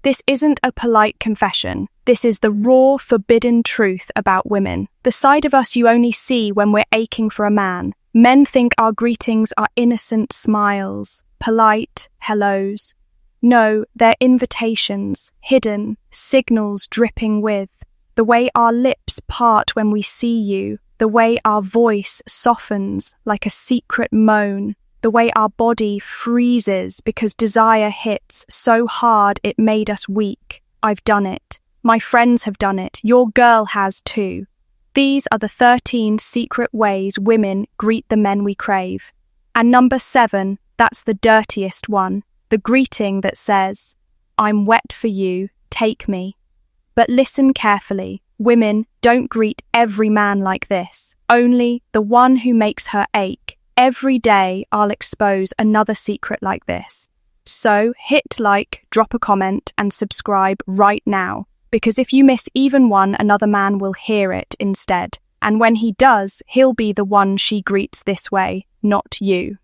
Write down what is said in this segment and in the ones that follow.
This isn't a polite confession. This is the raw, forbidden truth about women. The side of us you only see when we're aching for a man. Men think our greetings are innocent smiles, polite hellos. No, they're invitations, hidden, signals dripping with. The way our lips part when we see you, the way our voice softens like a secret moan, the way our body freezes because desire hits so hard it made us weak. I've done it. My friends have done it. Your girl has too. These are the 13 secret ways women greet the men we crave. And number 7, that's the dirtiest one, the greeting that says, "I'm wet for you, take me." But listen carefully. Women, don't greet every man like this. Only the one who makes her ache. Every day I'll expose another secret like this. So hit like, drop a comment, and subscribe right now. Because if you miss even one, another man will hear it instead. And when he does, he'll be the one she greets this way, not you.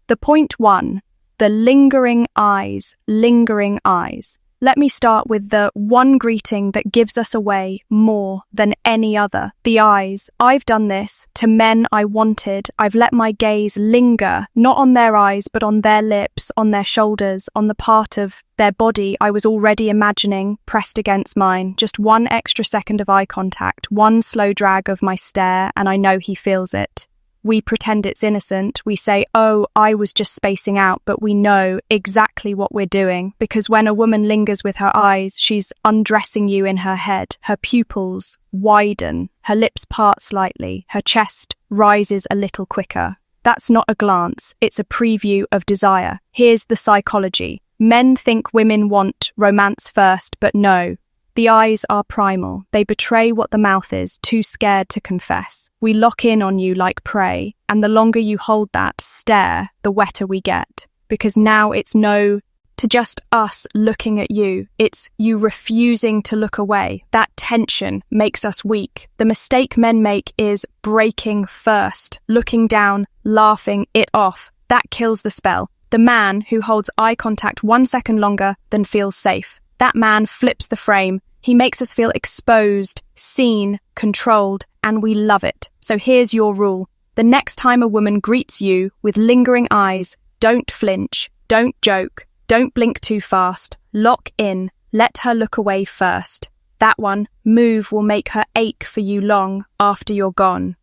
The point 1, the lingering eyes, lingering eyes. Let me start with the one greeting that gives us away more than any other, the eyes. I've done this to men I wanted. I've let my gaze linger, not on their eyes, but on their lips, on their shoulders, on the part of their body I was already imagining pressed against mine. Just one extra second of eye contact, one slow drag of my stare, and I know he feels it. We pretend it's innocent. We say, "Oh, I was just spacing out," but we know exactly what we're doing, because when a woman lingers with her eyes, she's undressing you in her head. Her pupils widen, her lips part slightly, her chest rises a little quicker. That's not a glance, it's a preview of desire. Here's the psychology. Men think women want romance first, but no. The eyes are primal. They betray what the mouth is, too scared to confess. We lock in on you like prey, and the longer you hold that stare, the wetter we get. Because now it's no to just us looking at you. It's you refusing to look away. That tension makes us weak. The mistake men make is breaking first, looking down, laughing it off. That kills the spell. The man who holds eye contact 1 second longer than feels safe. That man flips the frame. He makes us feel exposed, seen, controlled, and we love it. So here's your rule. The next time a woman greets you with lingering eyes, don't flinch, don't joke, don't blink too fast. Lock in. Let her look away first. That one move will make her ache for you long after you're gone.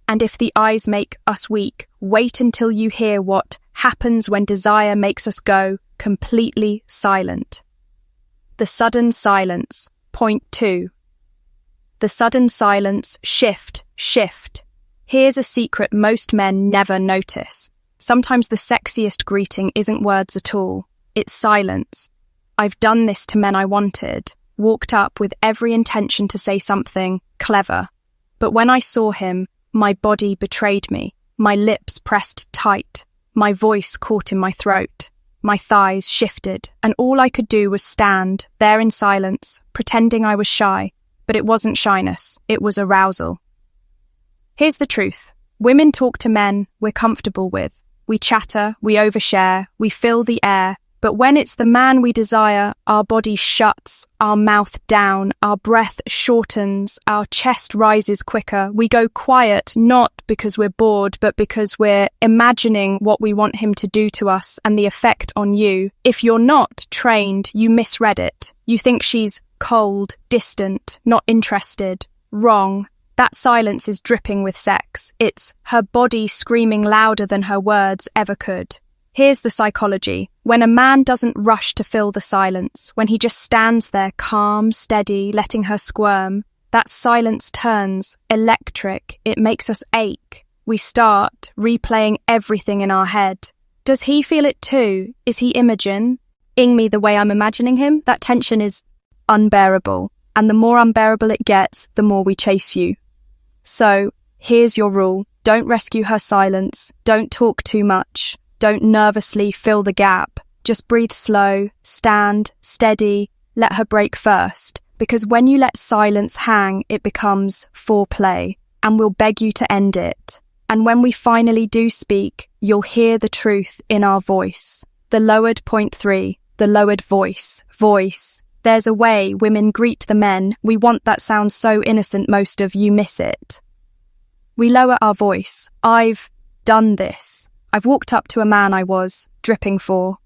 And if the eyes make us weak, wait until you hear what happens when desire makes us go completely silent. The sudden silence. Point 2. The sudden silence. Shift. Here's a secret most men never notice. Sometimes the sexiest greeting isn't words at all. It's silence. I've done this to men I wanted. Walked up with every intention to say something clever. But when I saw him, my body betrayed me. My lips pressed tight. My voice caught in my throat. My thighs shifted, and all I could do was stand there in silence, pretending I was shy. But it wasn't shyness, it was arousal. Here's the truth. Women talk to men we're comfortable with. We chatter, we overshare, we fill the air. But when it's the man we desire, our body shuts, our mouth down, our breath shortens, our chest rises quicker. We go quiet, not because we're bored, but because we're imagining what we want him to do to us and the effect on you. If you're not trained, you misread it. You think she's cold, distant, not interested. Wrong. That silence is dripping with sex. It's her body screaming louder than her words ever could. Here's the psychology. When a man doesn't rush to fill the silence, when he just stands there calm, steady, letting her squirm, that silence turns electric. It makes us ache. We start replaying everything in our head. Does he feel it too? Is he Imogen? Ing me the way I'm imagining him? That tension is unbearable. And the more unbearable it gets, the more we chase you. So, here's your rule. Don't rescue her silence. Don't talk too much. Don't nervously fill the gap. Just breathe slow, stand, steady, let her break first. Because when you let silence hang, it becomes foreplay, and we'll beg you to end it. And when we finally do speak, you'll hear the truth in our voice. The lowered point 3, the lowered voice. Voice. There's a way women greet the men we want that sounds so innocent most of you miss it. We lower our voice. I've done this. I've walked up to a man I was dripping for.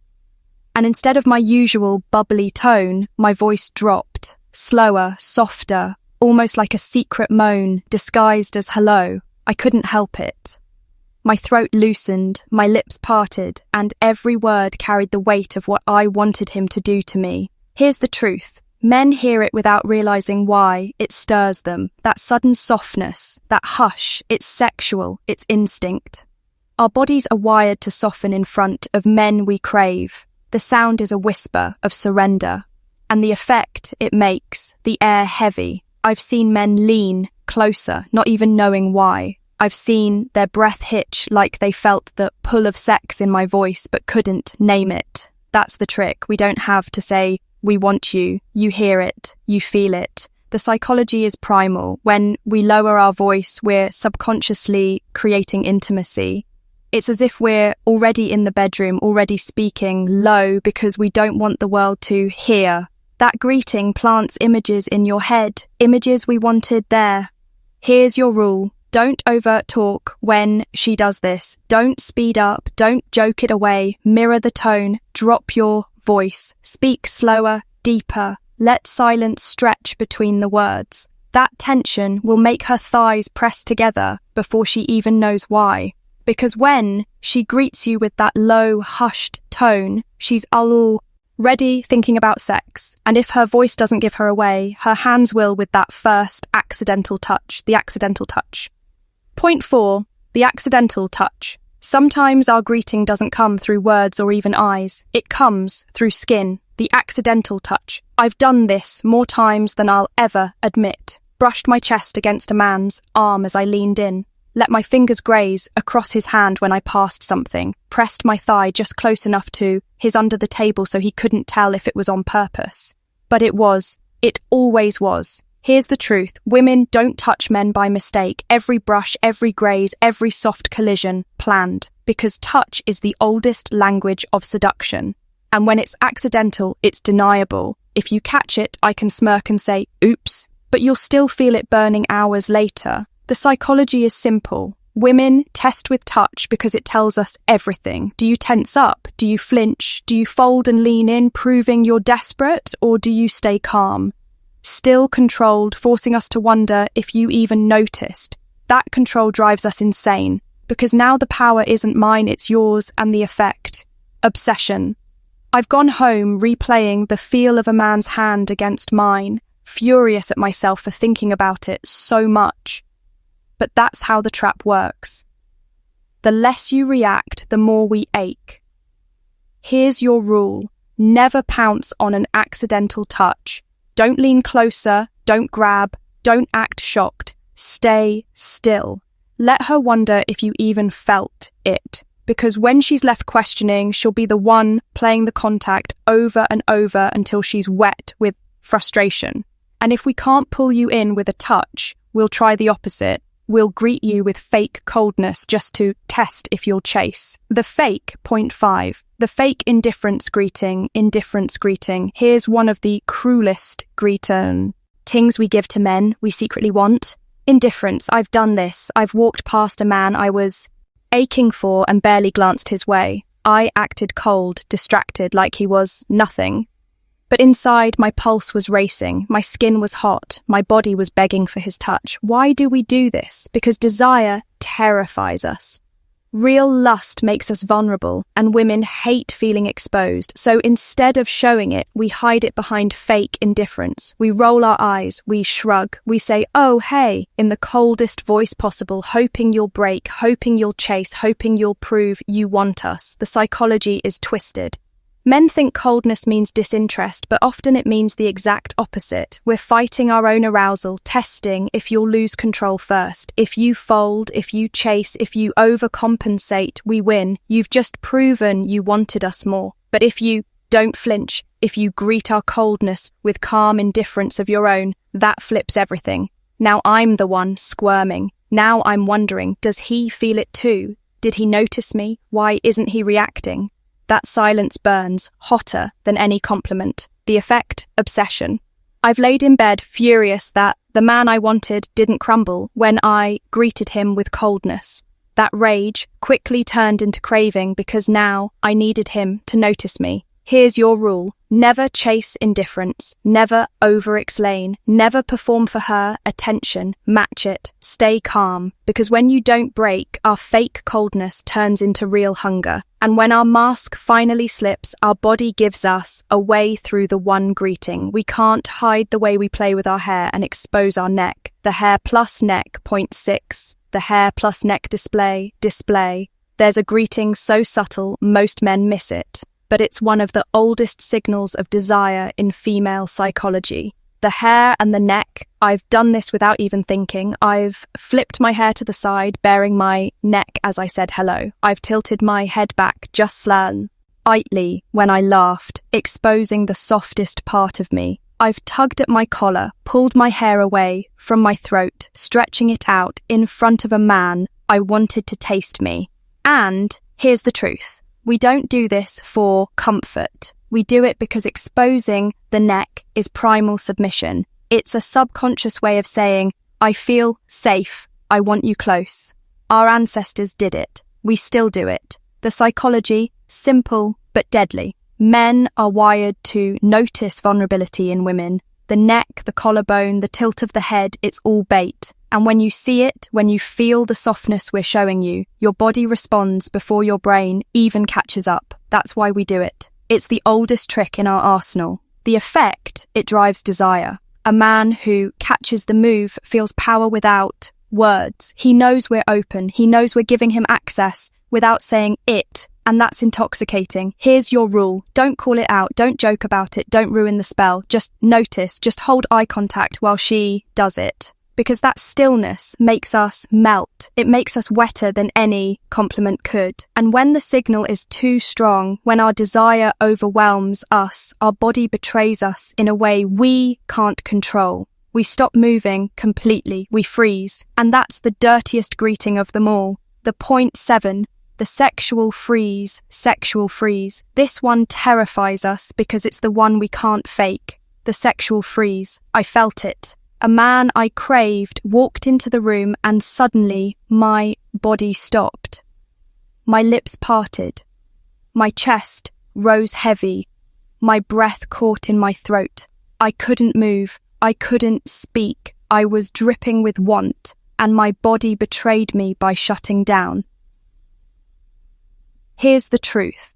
And instead of my usual bubbly tone, my voice dropped, slower, softer, almost like a secret moan disguised as hello. I couldn't help it. My throat loosened, my lips parted, and every word carried the weight of what I wanted him to do to me. Here's the truth. Men hear it without realizing why. It stirs them. That sudden softness, that hush, it's sexual, it's instinct. Our bodies are wired to soften in front of men we crave. The sound is a whisper of surrender. And the effect it makes, the air heavy. I've seen men lean closer, not even knowing why. I've seen their breath hitch like they felt the pull of sex in my voice but couldn't name it. That's the trick. We don't have to say, we want you. You hear it. You feel it. The psychology is primal. When we lower our voice, we're subconsciously creating intimacy. It's as if we're already in the bedroom, already speaking low because we don't want the world to hear. That greeting plants images in your head, images we wanted there. Here's your rule. Don't over-talk when she does this. Don't speed up. Don't joke it away. Mirror the tone. Drop your voice. Speak slower, deeper. Let silence stretch between the words. That tension will make her thighs press together before she even knows why. Because when she greets you with that low, hushed tone, she's already thinking about sex. And if her voice doesn't give her away, her hands will with that first accidental touch, the accidental touch. Point 4, the accidental touch. Sometimes our greeting doesn't come through words or even eyes. It comes through skin, the accidental touch. I've done this more times than I'll ever admit. Brushed my chest against a man's arm as I leaned in. Let my fingers graze across his hand when I passed something. Pressed my thigh just close enough to his under the table so he couldn't tell if it was on purpose. But it was. It always was. Here's the truth. Women don't touch men by mistake. Every brush, every graze, every soft collision, planned. Because touch is the oldest language of seduction. And when it's accidental, it's deniable. If you catch it, I can smirk and say, oops, but you'll still feel it burning hours later. The psychology is simple. Women test with touch because it tells us everything. Do you tense up? Do you flinch? Do you fold and lean in, proving you're desperate? Or do you stay calm? Still controlled, forcing us to wonder if you even noticed. That control drives us insane, because now the power isn't mine, it's yours, and the effect. Obsession. I've gone home replaying the feel of a man's hand against mine, furious at myself for thinking about it so much. But that's how the trap works. The less you react, the more we ache. Here's your rule. Never pounce on an accidental touch. Don't lean closer, don't grab, don't act shocked. Stay still. Let her wonder if you even felt it. Because when she's left questioning, she'll be the one playing the contact over and over until she's wet with frustration. And if we can't pull you in with a touch, we'll try the opposite. We'll greet you with fake coldness just to test if you'll chase. The fake, point 5. The fake indifference greeting. Here's one of the cruelest greetings we give to men we secretly want. Indifference. I've done this. I've walked past a man I was aching for and barely glanced his way. I acted cold, distracted, like he was nothing. But inside, my pulse was racing, my skin was hot, my body was begging for his touch. Why do we do this? Because desire terrifies us. Real lust makes us vulnerable, and women hate feeling exposed. So instead of showing it, we hide it behind fake indifference. We roll our eyes, we shrug, we say, oh, hey, in the coldest voice possible, hoping you'll break, hoping you'll chase, hoping you'll prove you want us. The psychology is twisted. Men think coldness means disinterest, but often it means the exact opposite. We're fighting our own arousal, testing if you'll lose control first. If you fold, if you chase, if you overcompensate, we win. You've just proven you wanted us more. But if you don't flinch, if you greet our coldness with calm indifference of your own, that flips everything. Now I'm the one squirming. Now I'm wondering, does he feel it too? Did he notice me? Why isn't he reacting? That silence burns, hotter than any compliment. The effect, obsession. I've laid in bed furious that the man I wanted didn't crumble when I greeted him with coldness. That rage quickly turned into craving because now I needed him to notice me. Here's your rule. Never chase indifference. Never over-explain. Never perform for her attention. Match it. Stay calm. Because when you don't break, our fake coldness turns into real hunger. And when our mask finally slips, our body gives us a way through the one greeting. We can't hide the way we play with our hair and expose our neck. The hair plus neck, point 6. The hair plus neck display. There's a greeting so subtle, most men miss it. But it's one of the oldest signals of desire in female psychology. The hair and the neck, I've done this without even thinking. I've flipped my hair to the side, baring my neck as I said hello. I've tilted my head back just slightly when I laughed, exposing the softest part of me. I've tugged at my collar, pulled my hair away from my throat, stretching it out in front of a man I wanted to taste me. And here's the truth. We don't do this for comfort. We do it because exposing the neck is primal submission. It's a subconscious way of saying, I feel safe, I want you close. Our ancestors did it. We still do it. The psychology, simple but deadly. Men are wired to notice vulnerability in women. The neck, the collarbone, the tilt of the head, it's all bait. And when you see it, when you feel the softness we're showing you, your body responds before your brain even catches up. That's why we do it. It's the oldest trick in our arsenal. The effect, it drives desire. A man who catches the move feels power without words. He knows we're open. He knows we're giving him access without saying it. And that's intoxicating. Here's your rule. Don't call it out. Don't joke about it. Don't ruin the spell. Just notice. Just hold eye contact while she does it. Because that stillness makes us melt. It makes us wetter than any compliment could. And when the signal is too strong, when our desire overwhelms us, our body betrays us in a way we can't control. We stop moving completely. We freeze. And that's the dirtiest greeting of them all. The point 7, the sexual freeze. This one terrifies us because it's the one we can't fake. The sexual freeze. I felt it. A man I craved walked into the room and suddenly my body stopped. My lips parted. My chest rose heavy. My breath caught in my throat. I couldn't move. I couldn't speak. I was dripping with want, and my body betrayed me by shutting down. Here's the truth.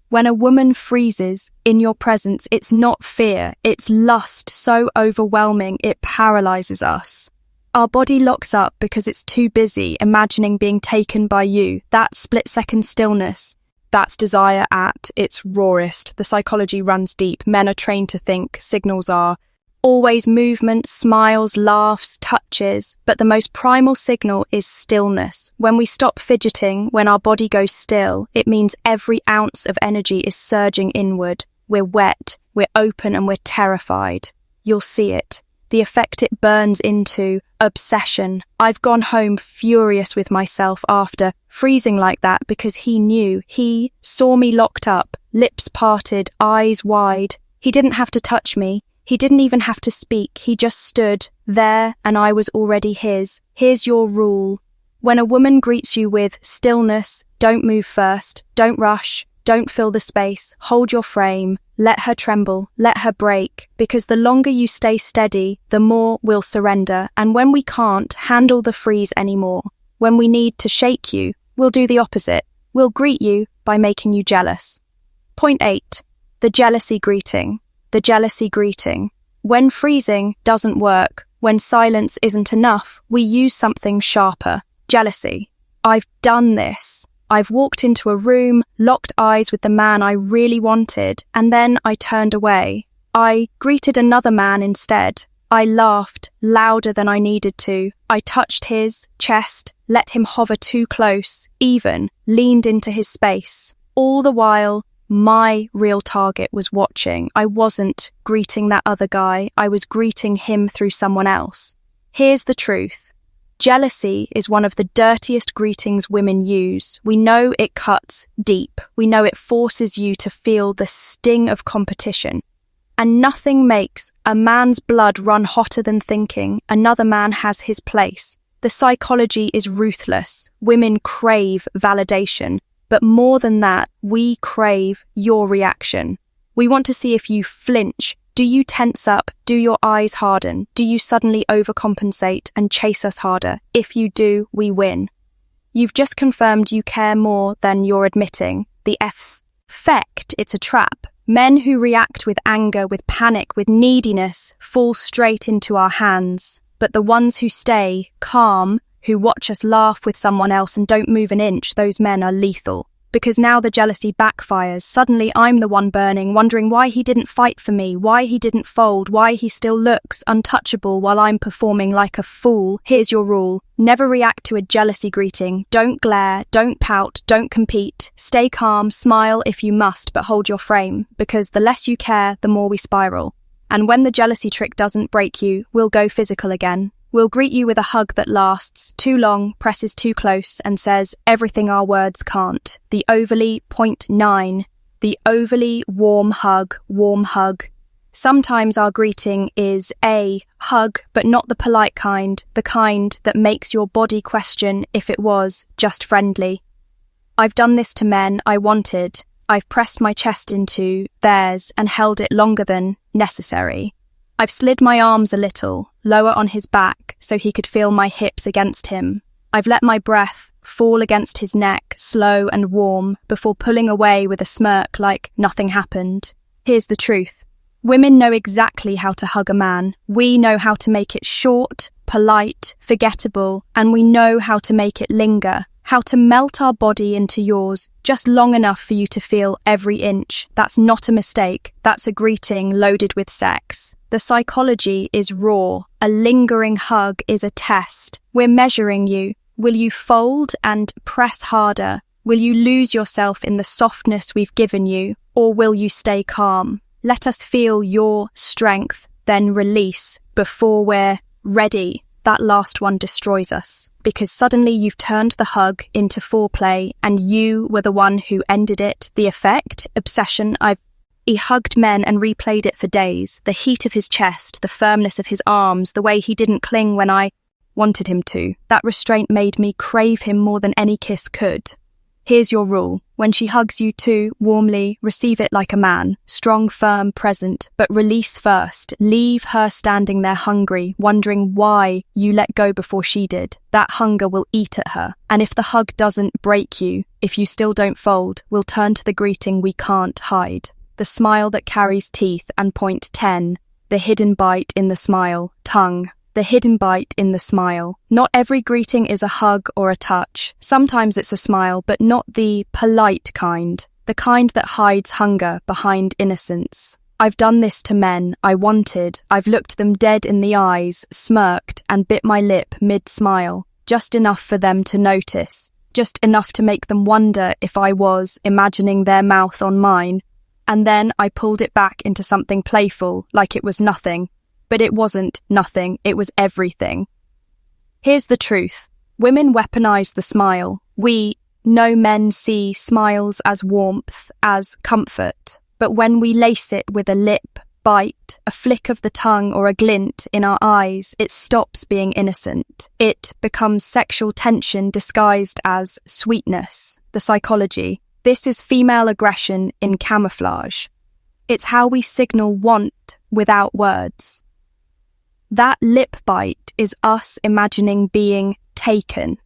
When a woman freezes in your presence, it's not fear, it's lust so overwhelming it paralyzes us. Our body locks up because it's too busy imagining being taken by you. That split-second stillness, that's desire at its rawest. The psychology runs deep. Men are trained to think. Signals are always movement, smiles, laughs, touches, but the most primal signal is stillness. When we stop fidgeting, when our body goes still, it means every ounce of energy is surging inward. We're wet, we're open, and we're terrified. You'll see it. The effect it burns into, obsession. I've gone home furious with myself after freezing like that because he knew. He saw me locked up, lips parted, eyes wide. He didn't have to touch me. He didn't even have to speak. He just stood there and I was already his. Here's your rule. When a woman greets you with stillness, don't move first, don't rush, don't fill the space, hold your frame, let her tremble, let her break, because the longer you stay steady, the more we'll surrender. And when we can't handle the freeze anymore, when we need to shake you, we'll do the opposite. We'll greet you by making you jealous. Point 8. The jealousy greeting. The jealousy greeting. When freezing doesn't work, when silence isn't enough, we use something sharper. Jealousy. I've done this. I've walked into a room, locked eyes with the man I really wanted, and then I turned away. I greeted another man instead. I laughed louder than I needed to. I touched his chest, let him hover too close, even leaned into his space. All the while, my real target was watching. I wasn't greeting that other guy. I was greeting him through someone else. Here's the truth. Jealousy is one of the dirtiest greetings women use. We know it cuts deep. We know it forces you to feel the sting of competition. And nothing makes a man's blood run hotter than thinking another man has his place. The psychology is ruthless. Women crave validation, but more than that, we crave your reaction. We want to see if you flinch. Do you tense up? Do your eyes harden? Do you suddenly overcompensate and chase us harder? If you do, we win. You've just confirmed you care more than you're admitting. The effect, it's a trap. Men who react with anger, with panic, with neediness, fall straight into our hands. But the ones who stay calm, who watch us laugh with someone else and don't move an inch, those men are lethal. Because now the jealousy backfires. Suddenly I'm the one burning, wondering why he didn't fight for me, why he didn't fold, why he still looks untouchable while I'm performing like a fool. Here's your rule. Never react to a jealousy greeting. Don't glare, don't pout, don't compete. Stay calm, smile if you must, but hold your frame. Because the less you care, the more we spiral. And when the jealousy trick doesn't break you, we'll go physical again. We'll greet you with a hug that lasts too long, presses too close, and says everything our words can't. The overly .9. The overly warm hug. Sometimes our greeting is a hug, but not the polite kind, the kind that makes your body question if it was just friendly. I've done this to men I wanted. I've pressed my chest into theirs and held it longer than necessary. I've slid my arms a little, lower on his back, so he could feel my hips against him. I've let my breath fall against his neck, slow and warm, before pulling away with a smirk like nothing happened. Here's the truth. Women know exactly how to hug a man. We know how to make it short, polite, forgettable, and we know how to make it linger. How to melt our body into yours, just long enough for you to feel every inch. That's not a mistake. That's a greeting loaded with sex. The psychology is raw. A lingering hug is a test. We're measuring you. Will you fold and press harder? Will you lose yourself in the softness we've given you? Or will you stay calm? Let us feel your strength, then release before we're ready. That last one destroys us, because suddenly you've turned the hug into foreplay and you were the one who ended it. The effect, obsession. He hugged men and replayed it for days. The heat of his chest, the firmness of his arms, the way he didn't cling when I wanted him to. That restraint made me crave him more than any kiss could. Here's your rule. When she hugs you too warmly, receive it like a man, strong, firm, present, but release first. Leave her standing there hungry, wondering why you let go before she did. That hunger will eat at her. And if the hug doesn't break you, if you still don't fold, we'll turn to the greeting we can't hide. The smile that carries teeth and point 10. The hidden bite in the smile, tongue. The hidden bite in the smile. Not every greeting is a hug or a touch. Sometimes it's a smile, but not the polite kind. The kind that hides hunger behind innocence. I've done this to men I wanted. I've looked them dead in the eyes, smirked, and bit my lip mid-smile. Just enough for them to notice. Just enough to make them wonder if I was imagining their mouth on mine. And then I pulled it back into something playful, like it was nothing. But it wasn't nothing, it was everything. Here's the truth. Women weaponize the smile. We know men see smiles as warmth, as comfort. But when we lace it with a lip bite, a flick of the tongue or a glint in our eyes, it stops being innocent. It becomes sexual tension disguised as sweetness. The psychology. This is female aggression in camouflage. It's how we signal want without words. That lip bite is us imagining being taken.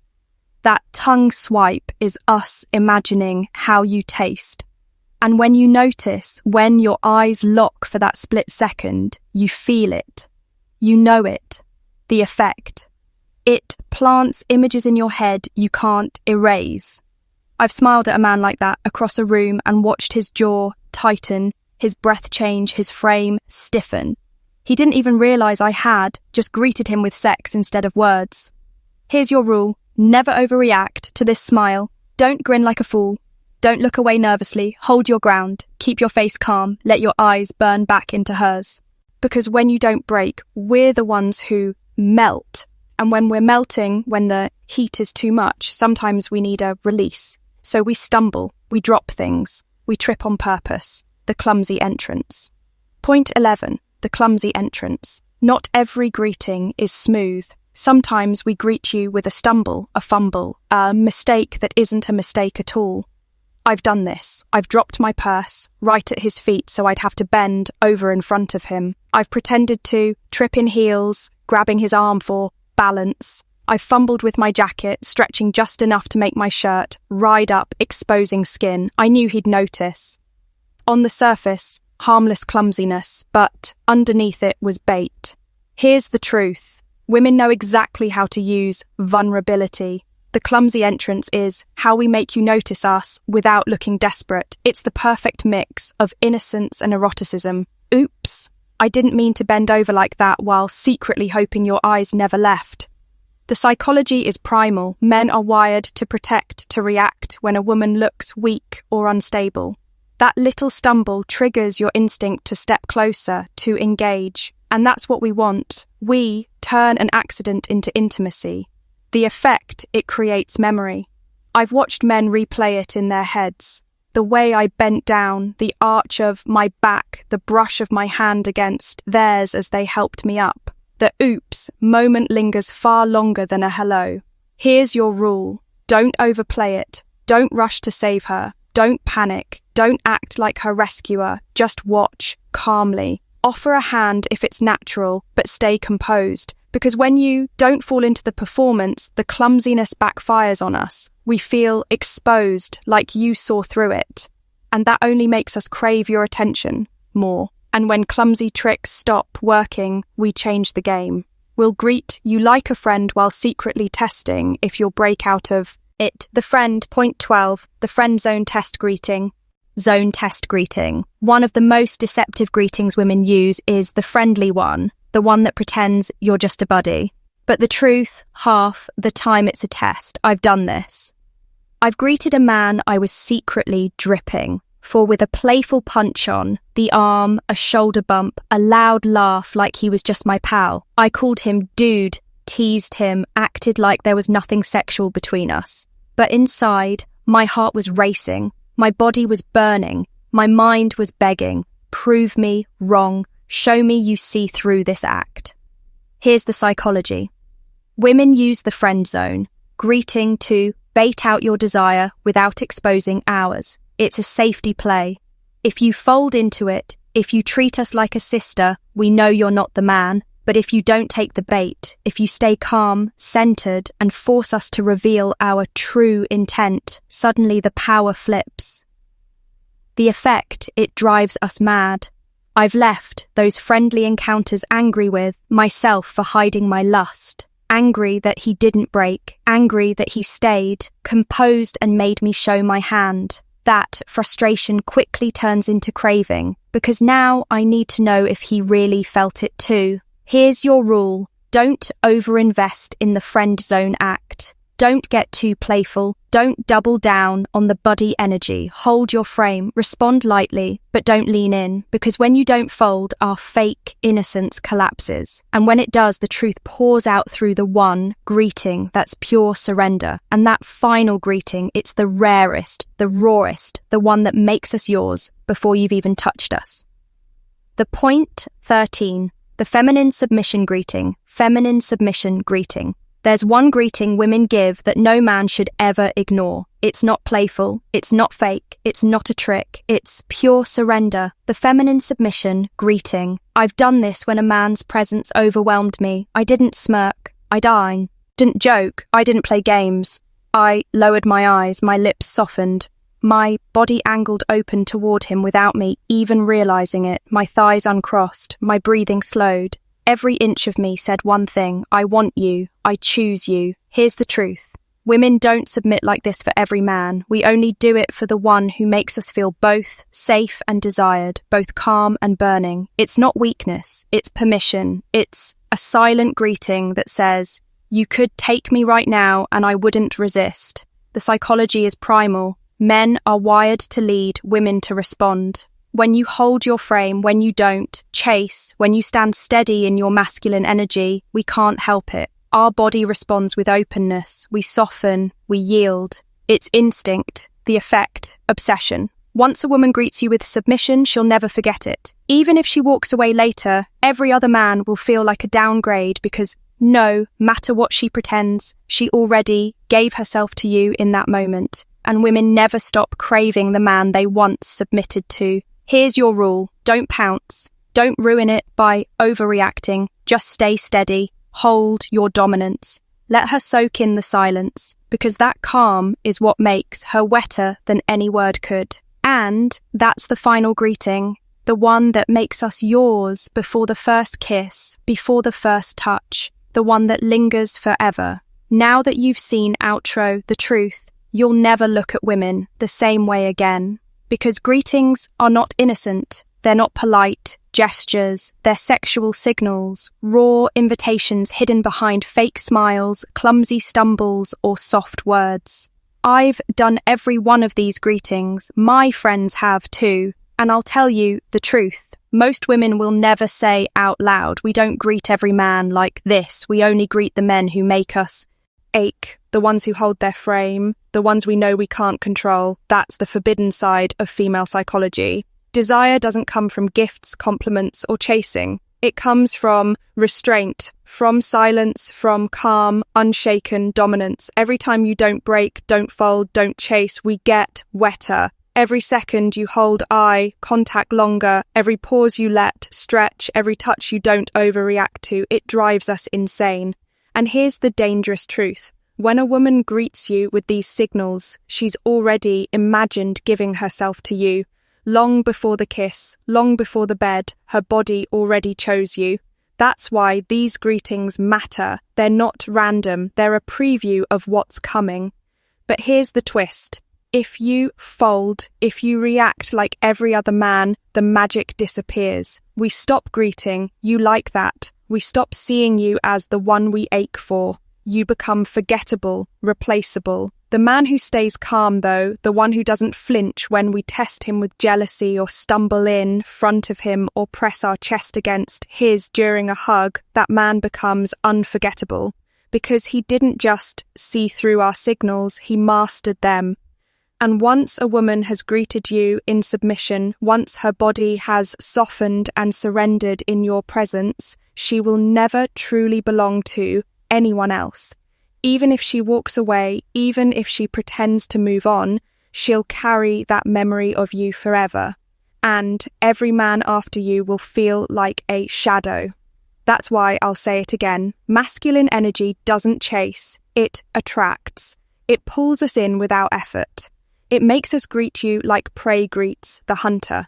That tongue swipe is us imagining how you taste. And when you notice, when your eyes lock for that split second, you feel it. You know it. The effect. It plants images in your head you can't erase. I've smiled at a man like that across a room and watched his jaw tighten, his breath change, his frame stiffen. He didn't even realise I had just greeted him with sex instead of words. Here's your rule. Never overreact to this smile. Don't grin like a fool. Don't look away nervously. Hold your ground. Keep your face calm. Let your eyes burn back into hers. Because when you don't break, we're the ones who melt. And when we're melting, when the heat is too much, sometimes we need a release. So we stumble. We drop things. We trip on purpose. The clumsy entrance. Point 11. The clumsy entrance. Not every greeting is smooth. Sometimes we greet you with a stumble, a fumble, a mistake that isn't a mistake at all. I've done this. I've dropped my purse right at his feet so I'd have to bend over in front of him. I've pretended to trip in heels, grabbing his arm for balance. I've fumbled with my jacket, stretching just enough to make my shirt ride up, exposing skin. I knew he'd notice. On the surface, harmless clumsiness, but underneath it was bait. Here's the truth. Women know exactly how to use vulnerability. The clumsy entrance is how we make you notice us without looking desperate. It's the perfect mix of innocence and eroticism. Oops, I didn't mean to bend over like that while secretly hoping your eyes never left. The psychology is primal. Men are wired to protect, to react when a woman looks weak or unstable. That little stumble triggers your instinct to step closer, to engage. And that's what we want. We turn an accident into intimacy. The effect it creates memory. I've watched men replay it in their heads. The way I bent down, the arch of my back, the brush of my hand against theirs as they helped me up. The oops moment lingers far longer than a hello. Here's your rule. Don't overplay it. Don't rush to save her. Don't panic. Don't act like her rescuer. Just watch, calmly. Offer a hand if it's natural, but stay composed. Because when you don't fall into the performance, the clumsiness backfires on us. We feel exposed, like you saw through it. And that only makes us crave your attention more. And when clumsy tricks stop working, we change the game. We'll greet you like a friend while secretly testing if you'll break out of it. The friend, point 12, the friend zone test greeting. Zone test greeting. One of the most deceptive greetings women use is the friendly one, the one that pretends you're just a buddy. But the truth, half the time it's a test. I've done this. I've greeted a man I was secretly dripping, for with a playful punch on, the arm, a shoulder bump, a loud laugh like he was just my pal. I called him dude, teased him, acted like there was nothing sexual between us. But inside, my heart was racing, my body was burning, my mind was begging, prove me wrong, show me you see through this act. Here's the psychology. Women use the friend zone, greeting to bait out your desire without exposing ours. It's a safety play. If you fold into it, if you treat us like a sister, we know you're not the man. But if you don't take the bait, if you stay calm, centered, and force us to reveal our true intent, suddenly the power flips. The effect, it drives us mad. I've left those friendly encounters angry with myself for hiding my lust. Angry that he didn't break, angry that he stayed, composed and made me show my hand. That frustration quickly turns into craving, because now I need to know if he really felt it too. Here's your rule. Don't overinvest in the friend zone act. Don't get too playful. Don't double down on the buddy energy. Hold your frame. Respond lightly, but don't lean in, because when you don't fold, our fake innocence collapses. And when it does, the truth pours out through the one greeting that's pure surrender. And that final greeting, it's the rarest, the rawest, the one that makes us yours before you've even touched us. The point 13. The feminine submission greeting. Feminine submission greeting. There's one greeting women give that no man should ever ignore. It's not playful, it's not fake, it's not a trick, it's pure surrender. The feminine submission greeting. I've done this when a man's presence overwhelmed me. I didn't smirk, I didn't joke, I didn't play games. I lowered my eyes, my lips softened. My body angled open toward him without me even realizing it, my thighs uncrossed, my breathing slowed. Every inch of me said one thing: I want you, I choose you. Here's the truth. Women don't submit like this for every man. We only do it for the one who makes us feel both safe and desired, both calm and burning. It's not weakness, it's permission. It's a silent greeting that says, you could take me right now and I wouldn't resist. The psychology is primal. Men are wired to lead, women to respond. When you hold your frame, when you don't chase, when you stand steady in your masculine energy, we can't help it. Our body responds with openness. We soften, we yield. It's instinct, the effect, obsession. Once a woman greets you with submission, she'll never forget it. Even if she walks away later, every other man will feel like a downgrade because no matter what she pretends, she already gave herself to you in that moment. And women never stop craving the man they once submitted to. Here's your rule. Don't pounce. Don't ruin it by overreacting. Just stay steady. Hold your dominance. Let her soak in the silence, because that calm is what makes her wetter than any word could. And that's the final greeting, the one that makes us yours before the first kiss, before the first touch, the one that lingers forever. Now that you've seen outro, the truth, you'll never look at women the same way again. Because greetings are not innocent. They're not polite gestures. They're sexual signals, raw invitations hidden behind fake smiles, clumsy stumbles, or soft words. I've done every one of these greetings. My friends have too. And I'll tell you the truth. Most women will never say out loud, we don't greet every man like this. We only greet the men who make us ache, the ones who hold their frame, the ones we know we can't control. That's the forbidden side of female psychology. Desire doesn't come from gifts, compliments, or chasing. It comes from restraint, from silence, from calm, unshaken dominance. Every time you don't break, don't fold, don't chase, we get wetter. Every second you hold eye contact longer, every pause you let stretch, every touch you don't overreact to, it drives us insane. And here's the dangerous truth. When a woman greets you with these signals, she's already imagined giving herself to you. Long before the kiss, long before the bed, her body already chose you. That's why these greetings matter. They're not random, they're a preview of what's coming. But here's the twist. If you fold, if you react like every other man, the magic disappears. We stop greeting, you like that. We stop seeing you as the one we ache for. You become forgettable, replaceable. The man who stays calm, though, the one who doesn't flinch when we test him with jealousy or stumble in front of him or press our chest against his during a hug, that man becomes unforgettable. Because he didn't just see through our signals, he mastered them. And once a woman has greeted you in submission, once her body has softened and surrendered in your presence, she will never truly belong to anyone else. Even if she walks away, even if she pretends to move on, she'll carry that memory of you forever. And every man after you will feel like a shadow. That's why I'll say it again. Masculine energy doesn't chase, it attracts. It pulls us in without effort. It makes us greet you like prey greets the hunter,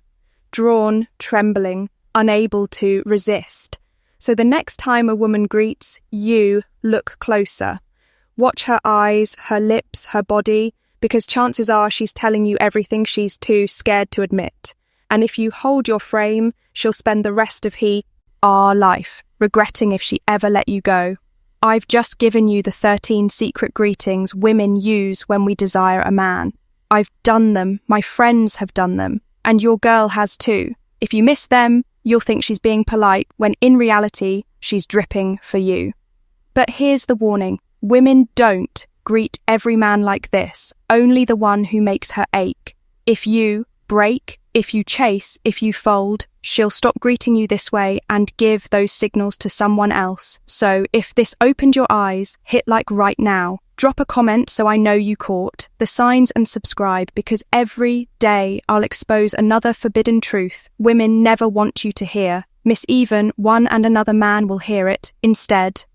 drawn, trembling, unable to resist. So the next time a woman greets you, look closer. Watch her eyes, her lips, her body, because chances are she's telling you everything she's too scared to admit. And if you hold your frame, she'll spend the rest of our life regretting if she ever let you go. I've just given you the 13 secret greetings women use when we desire a man. I've done them, my friends have done them, and your girl has too. If you miss them, you'll think she's being polite, when in reality, she's dripping for you. But here's the warning. Women don't greet every man like this, only the one who makes her ache. If you break, if you chase, if you fold, she'll stop greeting you this way and give those signals to someone else. So if this opened your eyes, hit like right now. Drop a comment so I know you caught the signs and subscribe, because every day I'll expose another forbidden truth women never want you to hear. Miss Even, one and another man will hear it instead.